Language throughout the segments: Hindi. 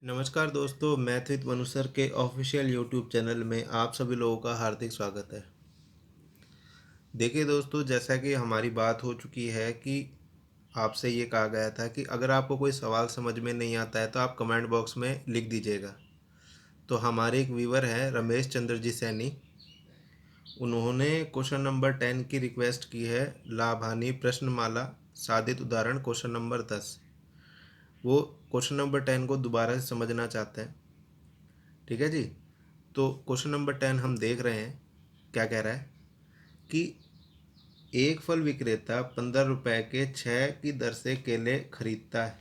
नमस्कार दोस्तों, मैथित मनु सर के ऑफिशियल यूट्यूब चैनल में आप सभी लोगों का हार्दिक स्वागत है। देखिए दोस्तों, जैसा कि हमारी बात हो चुकी है कि आपसे ये कहा गया था कि अगर आपको कोई सवाल समझ में नहीं आता है तो आप कमेंट बॉक्स में लिख दीजिएगा। तो हमारे एक व्यूवर हैं रमेश चंद्र जी सैनी, उन्होंने क्वेश्चन नंबर 10 की रिक्वेस्ट की है। लाभ हानि प्रश्नमाला साधित उदाहरण क्वेश्चन नंबर 10। वो क्वेश्चन नंबर 10 को दोबारा से समझना चाहते हैं। ठीक है जी। तो क्वेश्चन नंबर 10 हम देख रहे हैं। क्या कह रहा है कि एक फल विक्रेता 15 रुपए के 6 की दर से केले खरीदता है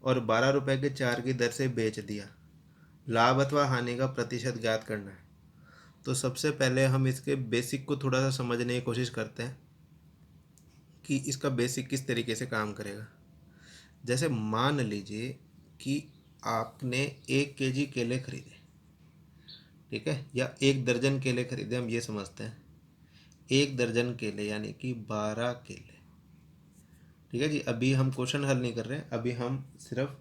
और 12 रुपए के 4 की दर से बेच दिया। लाभ अथवा हानि का प्रतिशत ज्ञात करना है। तो सबसे पहले हम इसके बेसिक को थोड़ा सा समझने की कोशिश करते हैं कि इसका बेसिक किस तरीके से काम करेगा। जैसे मान लीजिए कि आपने 1 केजी केले खरीदे, ठीक है, या 1 दर्जन केले खरीदे, हम ये समझते हैं। 1 दर्जन केले यानी कि 12 केले। ठीक है जी। अभी हम क्वेश्चन हल नहीं कर रहे हैं, अभी हम सिर्फ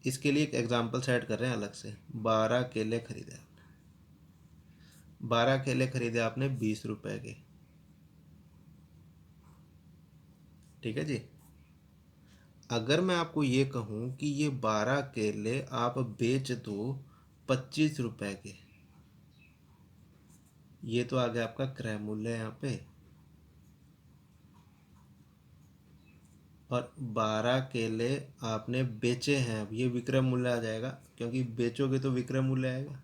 इसके लिए एक एग्जाम्पल सेट कर रहे हैं अलग से। 12 केले खरीदे आपने, 12 केले खरीदे आपने 20 रुपए के। ठीक है जी। अगर मैं आपको ये कहूँ कि ये 12 केले आप बेच दो 25 रुपए के, ये तो आ गया आपका क्रय मूल्य यहाँ पे। और 12 केले आपने बेचे हैं, अब ये विक्रय मूल्य आ जाएगा, क्योंकि बेचोगे तो विक्रय मूल्य आएगा।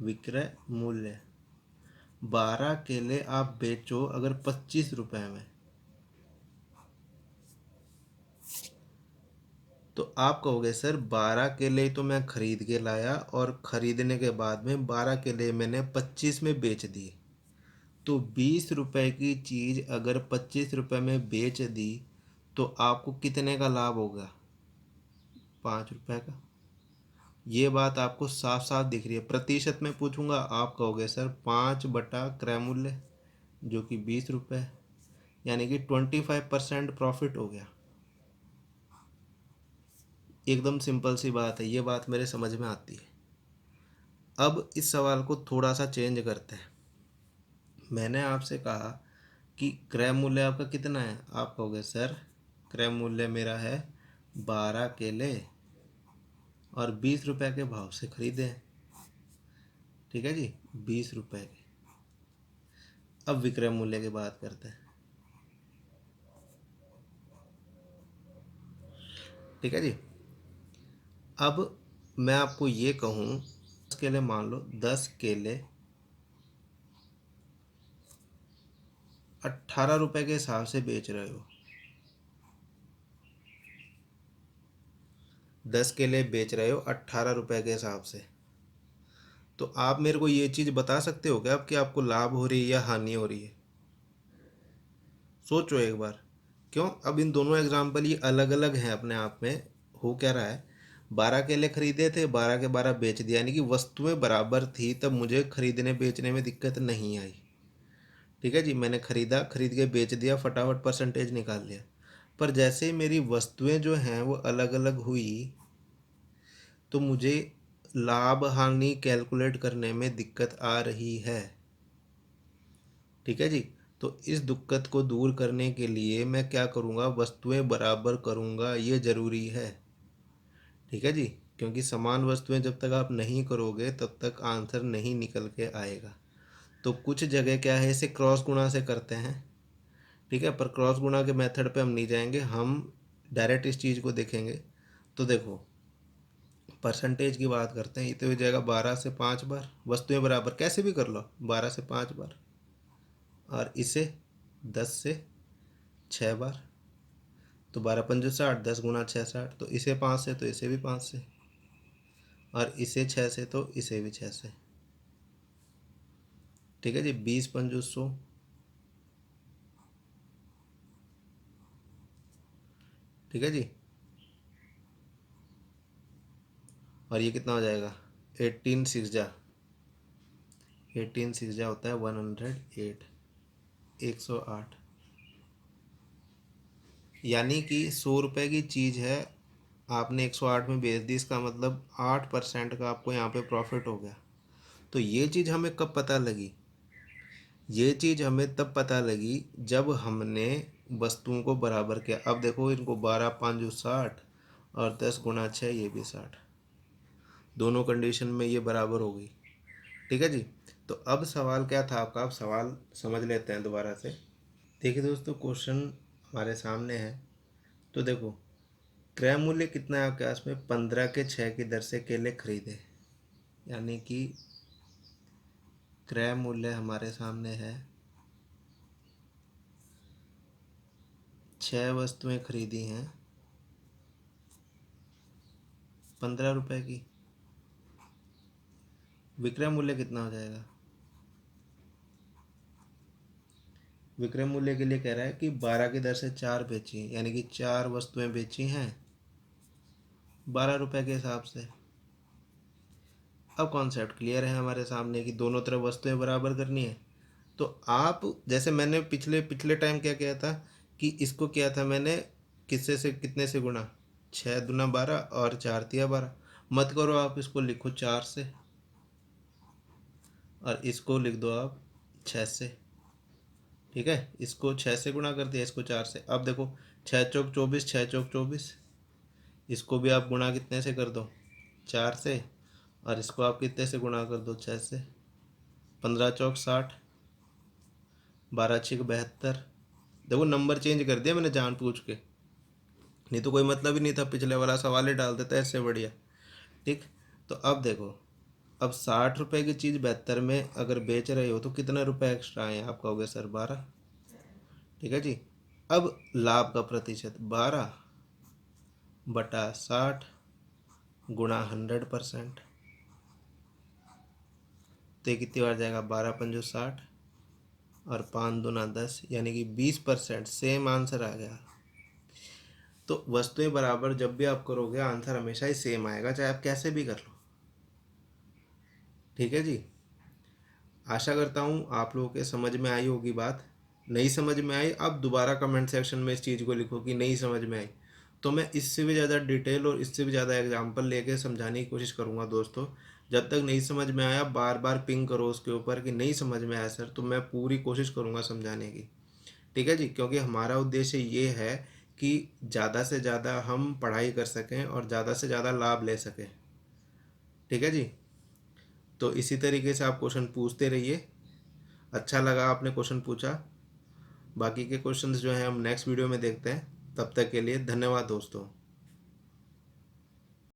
विक्रय मूल्य 12 केले आप बेचो अगर 25 रुपए में, तो आप कहोगे सर 12 केले ही तो मैं खरीद के लाया और खरीदने के बाद में 12 केले मैंने 25 में बेच दिए। तो 20 रुपए की चीज़ अगर 25 रुपए में बेच दी तो आपको कितने का लाभ होगा? 5 रुपए का। ये बात आपको साफ साफ दिख रही है। प्रतिशत में पूछूंगा आप कहोगे सर 5/क्रय मूल्य, जो कि 20 रुपए, यानी कि 25% प्रॉफिट हो गया। एकदम सिंपल सी बात है, ये बात मेरे समझ में आती है। अब इस सवाल को थोड़ा सा चेंज करते हैं। मैंने आपसे कहा कि क्रय मूल्य आपका कितना है, आप कहोगे सर क्रय मूल्य मेरा है 12 केले और 20 रुपए के भाव से खरीदे हैं। ठीक है जी, 20 रुपए के। अब विक्रय मूल्य की बात करते हैं। ठीक है जी। अब मैं आपको ये कहूँ 10 केले, मान लो 10 केले 18 रुपए के हिसाब से बेच रहे हो। 10 केले बेच रहे हो 18 रुपए के हिसाब से। तो आप मेरे को ये चीज़ बता सकते हो क्या अब कि आपको लाभ हो रही है या हानि हो रही है? सोचो एक बार। क्यों? अब इन दोनों एग्जाम्पल ये अलग अलग हैं अपने आप में। हो क्या रहा है, 12 केले खरीदे थे, 12 के 12 बेच दिया, यानी कि वस्तुएं बराबर थी, तब मुझे खरीदने बेचने में दिक्कत नहीं आई। ठीक है जी, मैंने खरीदा, खरीद के बेच दिया, फटाफट परसेंटेज निकाल लिया। पर जैसे ही मेरी वस्तुएं जो हैं वो अलग अलग हुई, तो मुझे लाभ हानि कैलकुलेट करने में दिक्कत आ रही है। ठीक है जी। तो इस दिक्कत को दूर करने के लिए मैं क्या करूँगा, वस्तुएं बराबर करूँगा, ये ज़रूरी है। ठीक है जी। क्योंकि समान वस्तुएं जब तक आप नहीं करोगे तब तक आंसर नहीं निकल के आएगा। तो कुछ जगह क्या है, इसे क्रॉस गुणा से करते हैं। ठीक है, पर क्रॉस गुणा के मेथड पे हम नहीं जाएंगे, हम डायरेक्ट इस चीज़ को देखेंगे। तो देखो, परसेंटेज की बात करते हैं, ये तो हो जाएगा 12 से 5 बार। वस्तुएं बराबर कैसे भी कर लो, 12 से 5 बार। और इसे 10 से 6 बार। तो 12 × 5 = 60, 10 × 6 = 60। तो इसे 5 से तो इसे भी 5 से, और इसे 6 से तो इसे भी 6 से। ठीक है जी। 20 × 5 = 100। ठीक है जी। और ये कितना हो जाएगा, 18 × 6 = 18 × 6 होता है 108, 108। यानी कि 100 रुपए की चीज़ है, आपने 108 में बेच दी, इसका मतलब 8% का आपको यहाँ पे प्रॉफिट हो गया। तो ये चीज़ हमें कब पता लगी? ये चीज़ हमें तब पता लगी जब हमने वस्तुओं को बराबर किया। अब देखो, इनको 12 5 जो 60 और 10 गुना 6 ये भी 60, दोनों कंडीशन में ये बराबर हो गई। ठीक है जी। तो अब सवाल क्या था आपका? अब सवाल समझ लेते हैं दोबारा से। देखिए दोस्तों, क्वेश्चन हमारे सामने है। तो देखो, क्रय मूल्य कितना है आपके पास में? 15 के 6 की दर से केले खरीदे, यानी कि क्रय मूल्य हमारे सामने है, 6 वस्तुएं खरीदी हैं 15 रुपए की। विक्रय मूल्य कितना हो जाएगा? विक्रय मूल्य के लिए कह रहा है कि 12 की दर से 4 बेची, यानी कि 4 वस्तुएं बेची हैं 12 रुपए के हिसाब से। अब कॉन्सेप्ट क्लियर है हमारे सामने कि दोनों तरफ वस्तुएं बराबर करनी है। तो आप, जैसे मैंने पिछले पिछले टाइम क्या किया था कि इसको किया था मैंने, किससे से कितने से गुणा? 6 दूना 12 और 4 तिया 12। मत करो आप, इसको लिखो 4 से और इसको लिख दो आप 6 से। ठीक है, इसको 6 से गुणा कर दिया, इसको 4 से। अब देखो, 6 चौक 24, 6 चौक 24, इसको भी आप गुणा कितने से कर दो? 4 से। और इसको आप कितने से गुणा कर दो? 6 से। 15 चौक 60, 12 6 72। देखो, नंबर चेंज कर दिया मैंने जान पूछ के, नहीं तो कोई मतलब ही नहीं था, पिछले वाला सवाल ही डाल देता, इससे बढ़िया। ठीक। तो अब देखो, अब 60 रुपए की चीज़ 72 में अगर बेच रहे हो तो कितने रुपए एक्स्ट्रा आए? आप कहोगे सर 12। ठीक है जी। अब लाभ का प्रतिशत 12/60 गुणा 100%। तो ये कितनी बार जाएगा? 12 पंजो 60 और 5 दूना 10, यानी कि 20%। सेम आंसर आ गया। तो वस्तुएं बराबर जब भी आप करोगे, आंसर हमेशा ही सेम आएगा, चाहे आप कैसे भी कर लो। ठीक है जी। आशा करता हूँ आप लोगों के समझ में आई होगी बात। नहीं समझ में आई, आप दोबारा कमेंट सेक्शन में इस चीज़ को लिखो कि नहीं समझ में आई, तो मैं इससे भी ज़्यादा डिटेल और इससे भी ज़्यादा एग्जांपल लेके समझाने की कोशिश करूँगा दोस्तों। जब तक नहीं समझ में आया, बार बार पिंग करो उसके ऊपर कि नहीं समझ में आया सर, तो मैं पूरी कोशिश करूँगा समझाने की। ठीक है जी, क्योंकि हमारा उद्देश्य ये है कि ज़्यादा से ज़्यादा हम पढ़ाई कर सकें और ज़्यादा से ज़्यादा लाभ ले सकें। ठीक है जी। तो इसी तरीके से आप क्वेश्चन पूछते रहिए। अच्छा लगा आपने क्वेश्चन पूछा। बाकी के क्वेश्चंस जो हैं हम नेक्स्ट वीडियो में देखते हैं। तब तक के लिए धन्यवाद दोस्तों।